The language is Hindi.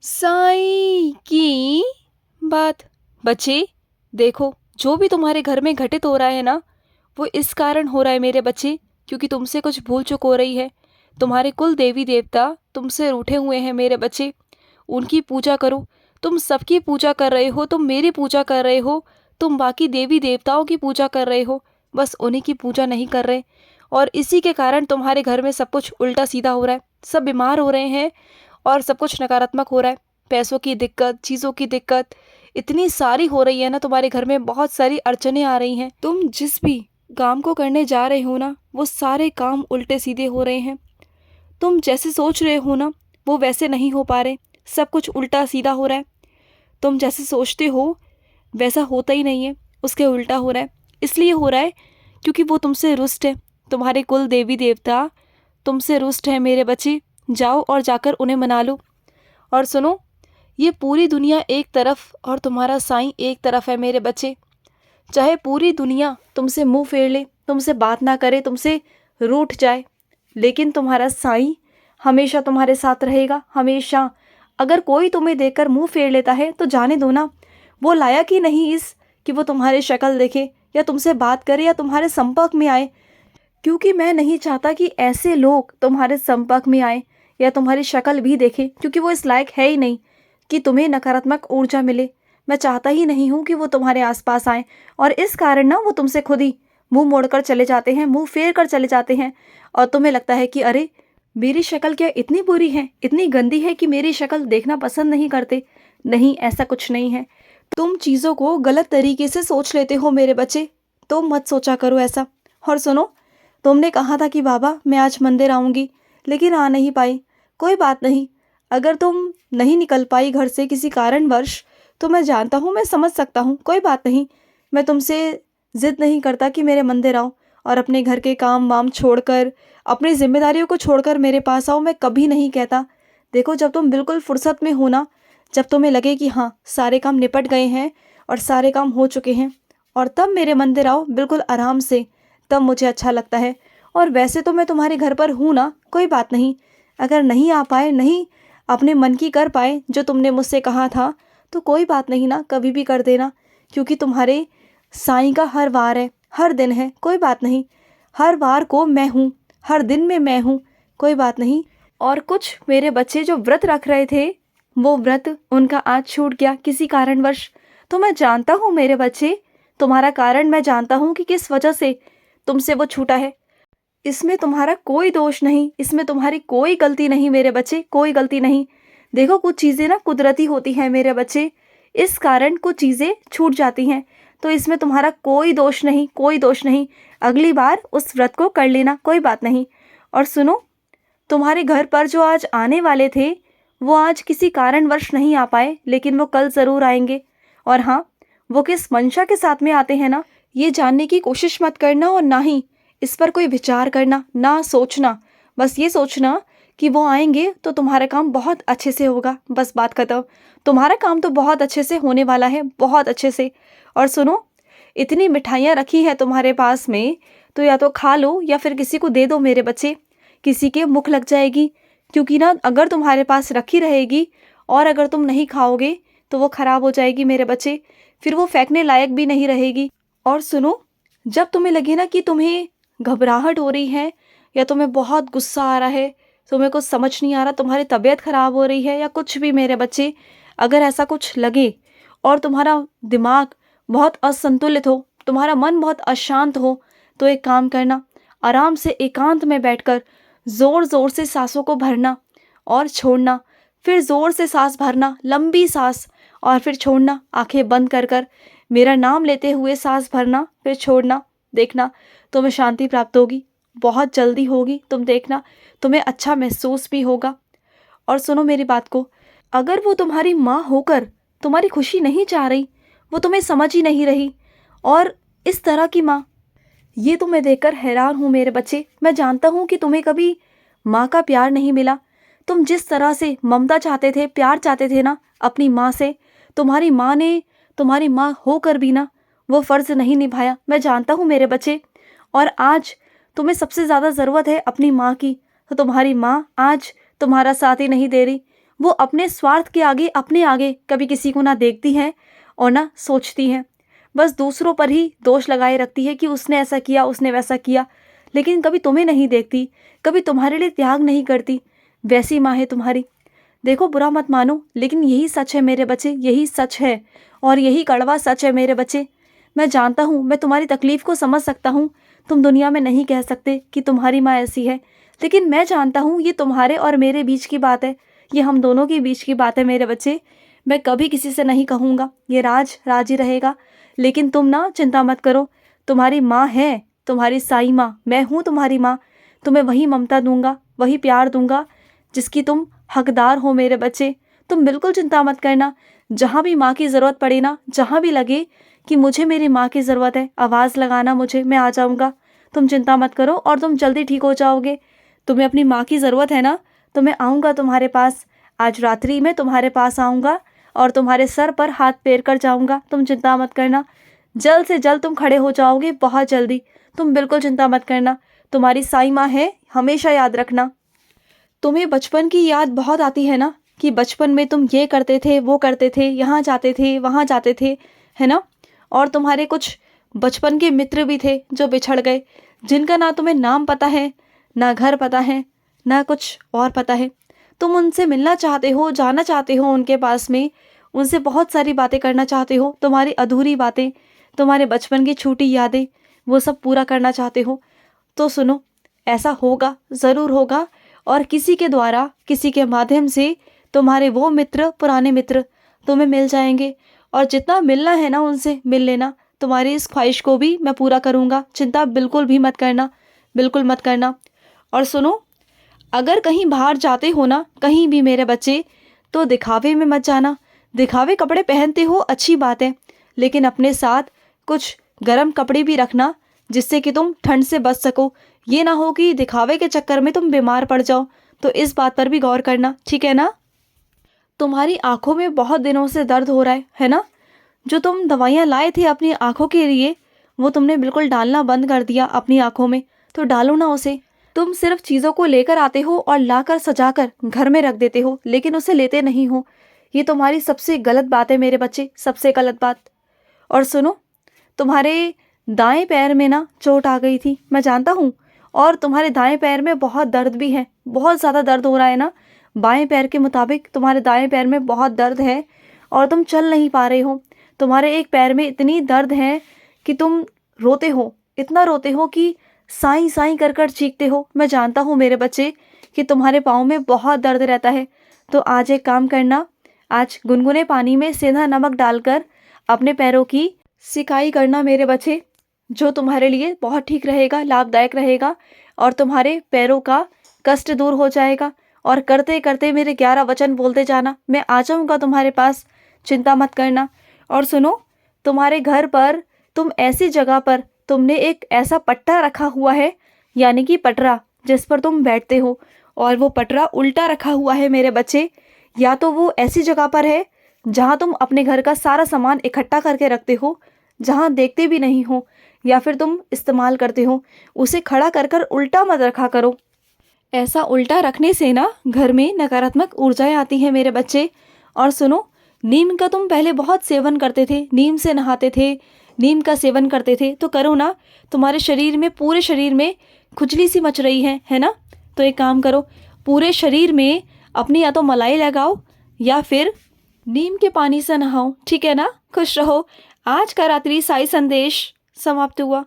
साईं की बात। बच्चे, देखो, जो भी तुम्हारे घर में घटित हो रहा है ना, वो इस कारण हो रहा है मेरे बच्चे, क्योंकि तुमसे कुछ भूल चूक हो रही है। तुम्हारे कुल देवी देवता तुमसे रूठे हुए हैं मेरे बच्चे। उनकी पूजा करो। तुम सबकी पूजा कर रहे हो, तुम मेरी पूजा कर रहे हो, तुम बाकी देवी देवताओं की पूजा कर रहे हो, बस उन्हीं की पूजा नहीं कर रहे। और इसी के कारण तुम्हारे घर में सब कुछ उल्टा सीधा हो रहा है, सब बीमार हो रहे हैं और सब कुछ नकारात्मक हो रहा है। पैसों की दिक्कत, चीज़ों की दिक्कत इतनी सारी हो रही है ना, तुम्हारे घर में बहुत सारी अड़चने आ रही हैं। तुम जिस भी काम को करने जा रहे हो ना, वो सारे काम उल्टे सीधे हो रहे हैं। तुम जैसे सोच रहे हो ना, वो वैसे नहीं हो पा रहे। सब कुछ उल्टा सीधा हो रहा है। तुम जैसे सोचते हो वैसा होता ही नहीं है, उसके उल्टा हो रहा है। इसलिए हो रहा है क्योंकि वो तुमसे रुष्ट है। तुम्हारे कुल देवी देवता तुमसे रुष्ट है मेरे बच्चे। जाओ और जाकर उन्हें मना लो। और सुनो, ये पूरी दुनिया एक तरफ और तुम्हारा साईं एक तरफ है मेरे बच्चे। चाहे पूरी दुनिया तुमसे मुंह फेर ले, तुमसे बात ना करे, तुमसे रूठ जाए, लेकिन तुम्हारा साईं हमेशा तुम्हारे साथ रहेगा, हमेशा। अगर कोई तुम्हें देखकर मुंह फेर लेता है तो जाने दो ना, वो लायक ही नहीं इस कि वो तुम्हारी शक्ल देखे या तुमसे बात करे या तुम्हारे संपर्क में आए। क्योंकि मैं नहीं चाहता कि ऐसे लोग तुम्हारे संपर्क में आए या तुम्हारी शक्ल भी देखे, क्योंकि वो इस लायक है ही नहीं कि तुम्हें नकारात्मक ऊर्जा मिले। मैं चाहता ही नहीं हूँ कि वो तुम्हारे आसपास आए, और इस कारण ना वो तुमसे खुद ही मुंह मोड़कर चले जाते हैं, मुंह फेर कर चले जाते हैं। और तुम्हें लगता है कि अरे, मेरी शक्ल क्या इतनी बुरी है, इतनी गंदी है कि मेरी शक्ल देखना पसंद नहीं करते। नहीं, ऐसा कुछ नहीं है। तुम चीज़ों को गलत तरीके से सोच लेते हो मेरे बच्चे। तुम मत सोचा करो ऐसा। और सुनो, तुमने कहा था कि बाबा मैं आज मंदिर आऊँगी, लेकिन आ नहीं पाई। कोई बात नहीं। अगर तुम नहीं निकल पाई घर से किसी कारणवश, तो मैं जानता हूँ, मैं समझ सकता हूँ, कोई बात नहीं। मैं तुमसे ज़िद नहीं करता कि मेरे मंदिर आओ और अपने घर के काम वाम छोड़कर, अपनी जिम्मेदारियों को छोड़कर मेरे पास आओ। मैं कभी नहीं कहता। देखो, जब तुम बिल्कुल फुर्सत में हो ना, जब तुम्हें लगे कि हाँ सारे काम निपट गए हैं और सारे काम हो चुके हैं, और तब मेरे मंदिर आओ बिल्कुल आराम से, तब मुझे अच्छा लगता है। और वैसे तो मैं तुम्हारे घर पर हूँ ना, कोई बात नहीं। अगर नहीं आ पाए, नहीं अपने मन की कर पाए जो तुमने मुझसे कहा था, तो कोई बात नहीं ना, कभी भी कर देना। क्योंकि तुम्हारे साईं का हर वार है, हर दिन है, कोई बात नहीं। हर वार को मैं हूँ, हर दिन में मैं हूँ, कोई बात नहीं। और कुछ मेरे बच्चे जो व्रत रख रहे थे, वो व्रत उनका आज छूट गया किसी कारणवश। तो मैं जानता हूँ मेरे बच्चे, तुम्हारा कारण मैं जानता हूँ कि किस वजह से तुमसे वो छूटा है। इसमें तुम्हारा कोई दोष नहीं, इसमें तुम्हारी कोई गलती नहीं मेरे बच्चे, कोई गलती नहीं। देखो, कुछ चीज़ें ना कुदरती होती हैं मेरे बच्चे, इस कारण कुछ चीज़ें छूट जाती हैं। तो इसमें तुम्हारा कोई दोष नहीं, कोई दोष नहीं। अगली बार उस व्रत को कर लेना, कोई बात नहीं। और सुनो, तुम्हारे घर पर जो आज आने वाले थे, वो आज किसी कारणवश नहीं आ पाए, लेकिन वो कल ज़रूर आएंगे। और हाँ, वो किस मंशा के साथ में आते हैं ना, ये जानने की कोशिश मत करना, और ना ही इस पर कोई विचार करना, ना सोचना। बस ये सोचना कि वो आएंगे तो तुम्हारा काम बहुत अच्छे से होगा, बस बात खत्म। तुम्हारा काम तो बहुत अच्छे से होने वाला है, बहुत अच्छे से। और सुनो, इतनी मिठाइयाँ रखी हैं तुम्हारे पास में, तो या तो खा लो या फिर किसी को दे दो मेरे बच्चे। किसी के मुख लग जाएगी, क्योंकि ना अगर तुम्हारे पास रखी रहेगी और अगर तुम नहीं खाओगे तो वो ख़राब हो जाएगी मेरे बच्चे, फिर वो फेंकने लायक भी नहीं रहेगी। और सुनो, जब तुम्हें लगे ना कि तुम्हें घबराहट हो रही है या तुम्हें बहुत गुस्सा आ रहा है, तुम्हें कुछ समझ नहीं आ रहा, तुम्हारी तबीयत ख़राब हो रही है या कुछ भी मेरे बच्चे, अगर ऐसा कुछ लगे और तुम्हारा दिमाग बहुत असंतुलित हो, तुम्हारा मन बहुत अशांत हो, तो एक काम करना, आराम से एकांत में बैठकर ज़ोर ज़ोर से सांसों को भरना और छोड़ना, फिर ज़ोर से सांस भरना, लंबी सांस, और फिर छोड़ना, आंखें बंद कर कर मेरा नाम लेते हुए सांस भरना, फिर छोड़ना। देखना, तुम्हें शांति प्राप्त होगी, बहुत जल्दी होगी, तुम देखना, तुम्हें अच्छा महसूस भी होगा। और सुनो मेरी बात को, अगर वो तुम्हारी माँ होकर तुम्हारी खुशी नहीं चाह रही, वो तुम्हें समझ ही नहीं रही, और इस तरह की माँ, ये तो मैं देखकर हैरान हूँ मेरे बच्चे। मैं जानता हूँ कि तुम्हें कभी माँ का प्यार नहीं मिला। तुम जिस तरह से ममता चाहते थे, प्यार चाहते थे ना अपनी माँ से, तुम्हारी माँ ने तुम्हारी माँ होकर भी ना वो फ़र्ज़ नहीं निभाया। मैं जानता हूँ मेरे बच्चे, और आज तुम्हें सबसे ज़्यादा ज़रूरत है अपनी माँ की, तो तुम्हारी माँ आज तुम्हारा साथ ही नहीं दे रही। वो अपने स्वार्थ के आगे, अपने आगे कभी किसी को ना देखती है और ना सोचती है। बस दूसरों पर ही दोष लगाए रखती है कि उसने ऐसा किया, उसने वैसा किया, लेकिन कभी तुम्हें नहीं देखती, कभी तुम्हारे लिए त्याग नहीं करती। वैसी माँ है तुम्हारी। देखो, बुरा मत मानो, लेकिन यही सच है मेरे बच्चे, यही सच है और यही कड़वा सच है मेरे बच्चे। मैं जानता हूँ, मैं तुम्हारी तकलीफ़ को समझ सकता हूँ। तुम दुनिया में नहीं कह सकते कि तुम्हारी माँ ऐसी है, लेकिन मैं जानता हूँ ये तुम्हारे और मेरे बीच की बात है, ये हम दोनों के बीच की बात है मेरे बच्चे। मैं कभी किसी से नहीं कहूँगा, ये राज राज ही रहेगा। लेकिन तुम ना चिंता मत करो, तुम्हारी माँ है, तुम्हारी साई माँ, मैं हूँ तुम्हारी माँ। तुम्हें वही ममता दूंगा, वही प्यार दूंगा जिसकी तुम हकदार हो मेरे बच्चे। तुम बिल्कुल चिंता मत करना। जहाँ भी माँ की ज़रूरत पड़े ना, जहाँ भी लगे कि मुझे मेरी माँ की ज़रूरत है, आवाज़ लगाना मुझे, मैं आ जाऊँगा। तुम चिंता मत करो और तुम जल्दी ठीक हो जाओगे। तुम्हें अपनी माँ की ज़रूरत है ना, तो मैं आऊँगा तुम्हारे पास। आज रात्रि में तुम्हारे पास आऊँगा और तुम्हारे सर पर हाथ फेर कर जाऊँगा। तुम चिंता मत करना, जल्द से जल्द तुम खड़े हो जाओगे, बहुत जल्दी। तुम बिल्कुल चिंता मत करना, तुम्हारी साई माँ है, हमेशा याद रखना। तुम्हें बचपन की याद बहुत आती है ना, कि बचपन में तुम ये करते थे, वो करते थे, यहाँ जाते थे, वहाँ जाते थे, है ना। और तुम्हारे कुछ बचपन के मित्र भी थे जो बिछड़ गए, जिनका ना तुम्हें नाम पता है, ना घर पता है, ना कुछ और पता है। तुम उनसे मिलना चाहते हो, जाना चाहते हो उनके पास में, उनसे बहुत सारी बातें करना चाहते हो, तुम्हारी अधूरी बातें, तुम्हारे बचपन की छूटी यादें, वो सब पूरा करना चाहते हो। तो सुनो, ऐसा होगा, ज़रूर होगा। और किसी के द्वारा, किसी के माध्यम से तुम्हारे वो मित्र, पुराने मित्र तुम्हें मिल जाएंगे। और जितना मिलना है ना उनसे मिल लेना। तुम्हारी इस ख्वाहिश को भी मैं पूरा करूँगा, चिंता बिल्कुल भी मत करना, बिल्कुल मत करना। और सुनो, अगर कहीं बाहर जाते हो ना, कहीं भी मेरे बच्चे, तो दिखावे में मत जाना। दिखावे कपड़े पहनते हो अच्छी बात है, लेकिन अपने साथ कुछ गर्म कपड़े भी रखना, जिससे कि तुम ठंड से बच सको। ये ना हो कि दिखावे के चक्कर में तुम बीमार पड़ जाओ। तो इस बात पर भी गौर करना, ठीक है ना। तुम्हारी आंखों में बहुत दिनों से दर्द हो रहा है ना। जो तुम दवाइयाँ लाए थे अपनी आंखों के लिए, वो तुमने बिल्कुल डालना बंद कर दिया अपनी आंखों में। तो डालो ना उसे। तुम सिर्फ चीज़ों को लेकर आते हो और लाकर सजाकर घर में रख देते हो, लेकिन उसे लेते नहीं हो। ये तुम्हारी सबसे गलत बात है मेरे बच्चे, सबसे गलत बात। और सुनो, तुम्हारे दाएं पैर में ना चोट आ गई थी, मैं जानता हूँ। और तुम्हारे दाएं पैर में बहुत दर्द भी है, बहुत ज़्यादा दर्द हो रहा है ना। बाएं पैर के मुताबिक तुम्हारे दाएं पैर में बहुत दर्द है और तुम चल नहीं पा रहे हो। तुम्हारे एक पैर में इतनी दर्द है कि तुम रोते हो, इतना रोते हो कि साईं साईं कर कर चीखते हो। मैं जानता हूँ मेरे बच्चे कि तुम्हारे पाँव में बहुत दर्द रहता है। तो आज एक काम करना, आज गुनगुने पानी में सेंधा नमक डालकर अपने पैरों की सिकाई करना मेरे बच्चे, जो तुम्हारे लिए बहुत ठीक रहेगा, लाभदायक रहेगा और तुम्हारे पैरों का कष्ट दूर हो जाएगा। और करते करते मेरे 11 वचन बोलते जाना, मैं आ जाऊँगा तुम्हारे पास, चिंता मत करना। और सुनो, तुम्हारे घर पर तुम ऐसी जगह पर तुमने एक ऐसा पट्टा रखा हुआ है, यानी कि पटरा, जिस पर तुम बैठते हो, और वो पटरा उल्टा रखा हुआ है मेरे बच्चे। या तो वो ऐसी जगह पर है जहाँ तुम अपने घर का सारा सामान इकट्ठा करके रखते हो, जहाँ देखते भी नहीं हो, या फिर तुम इस्तेमाल करते हो। उसे खड़ा कर कर उल्टा मत रखा करो। ऐसा उल्टा रखने से ना घर में नकारात्मक ऊर्जाएं आती हैं मेरे बच्चे। और सुनो, नीम का तुम पहले बहुत सेवन करते थे, नीम से नहाते थे, नीम का सेवन करते थे, तो करो ना। तुम्हारे शरीर में, पूरे शरीर में खुजली सी मच रही है ना। तो एक काम करो, पूरे शरीर में अपनी या तो मलाई लगाओ या फिर नीम के पानी से नहाओ, ठीक है ना। खुश रहो। आज का रात्रि साई संदेश समाप्त हुआ।